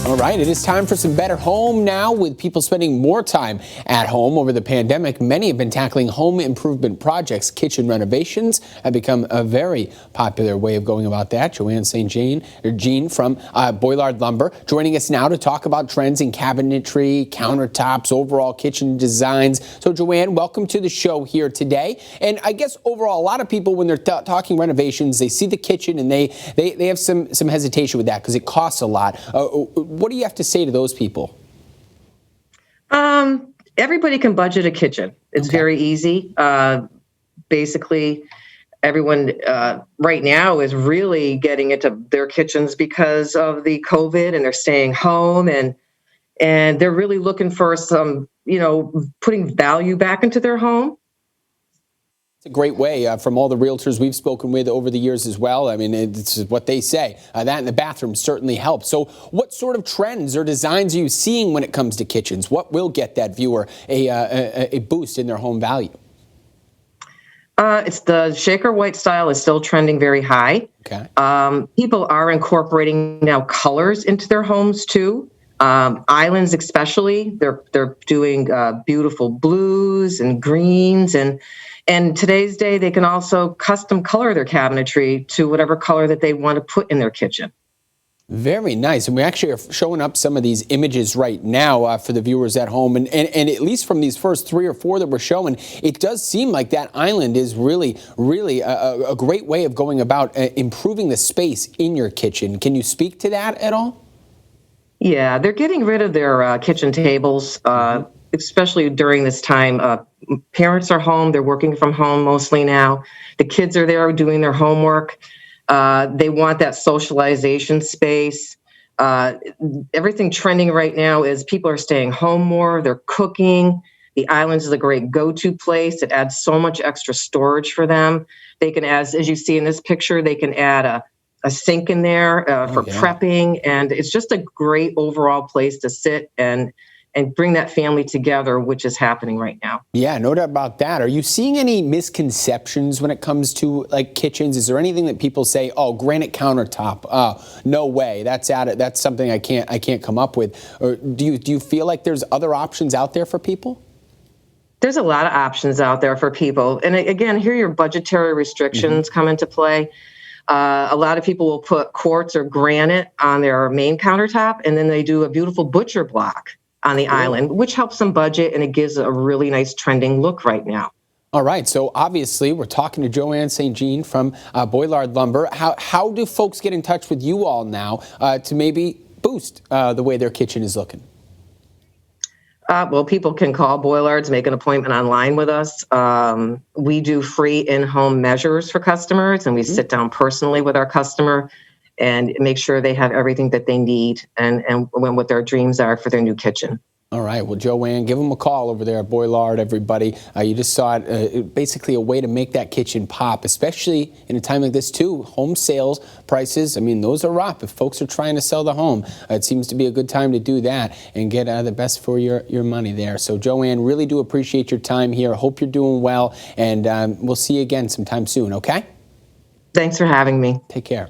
All right, it is time for some better home now. With people spending more time at home over the pandemic, many have been tackling home improvement projects. Kitchen renovations have become a very popular way of going about that. Joanne St. Jean from Boilard Lumber joining us now to talk about trends in cabinetry, countertops, overall kitchen designs. So Joanne, welcome to the show here today. And I guess overall, a lot of people, when they're talking renovations, they see the kitchen and they have some hesitation with that because it costs a lot. What do you have to say to those people? Everybody can budget a kitchen. It's very easy. Basically, everyone right now is really getting into their kitchens because of the COVID, and they're staying home, and they're really looking for some, putting value back into their home. It's a great way from all the realtors we've spoken with over the years as well. I mean, it's what they say. That in the bathroom certainly helps. So what sort of trends or designs are you seeing when it comes to kitchens? What will get that viewer a boost in their home value? It's the Shaker white style is still trending very high. Okay. People are incorporating now colors into their homes too. Islands especially, they're doing beautiful blues and greens, and today's day they can also custom color their cabinetry to whatever color that they want to put in their kitchen. Very nice. And we actually are showing up some of these images right now for the viewers at home. And at least from these first 3 or 4 that we're showing, it does seem like that island is really a great way of going about improving the space in your kitchen. Can you speak to that at all? Yeah, they're getting rid of their kitchen tables, especially during this time. Parents are home. They're working from home mostly now. The kids are there doing their homework. They want that socialization space. Everything trending right now is people are staying home more. They're cooking. The islands is a great go-to place. It adds so much extra storage for them. They can add, as you see in this picture, they can add a sink in there for prepping, and it's just a great overall place to sit and bring that family together, which is happening right now. Yeah, no doubt about that. Are you seeing any misconceptions when it comes to like kitchens? Is there anything that people say, oh, granite countertop, no way, that's something I can't come up with? Or do you feel like there's other options out there for people? There's a lot of options out there for people. And again, here your budgetary restrictions come into play. A lot of people will put quartz or granite on their main countertop, and then they do a beautiful butcher block on the island, which helps them budget, and it gives a really nice trending look right now. All right, so obviously we're talking to Joanne St. Jean from Boilard Lumber. How do folks get in touch with you all now to maybe boost the way their kitchen is looking? Well, people can call Boilards, make an appointment online with us. We do free in-home measures for customers, and we sit down personally with our customer and make sure they have everything that they need and what their dreams are for their new kitchen. All right. Well, Joanne, give them a call over there at Boilard, everybody. You just saw it, basically a way to make that kitchen pop, especially in a time like this, too. Home sales prices, I mean, those are up. If folks are trying to sell the home, it seems to be a good time to do that and get the best for your money there. So, Joanne, really do appreciate your time here. Hope you're doing well, and we'll see you again sometime soon, okay? Thanks for having me. Take care.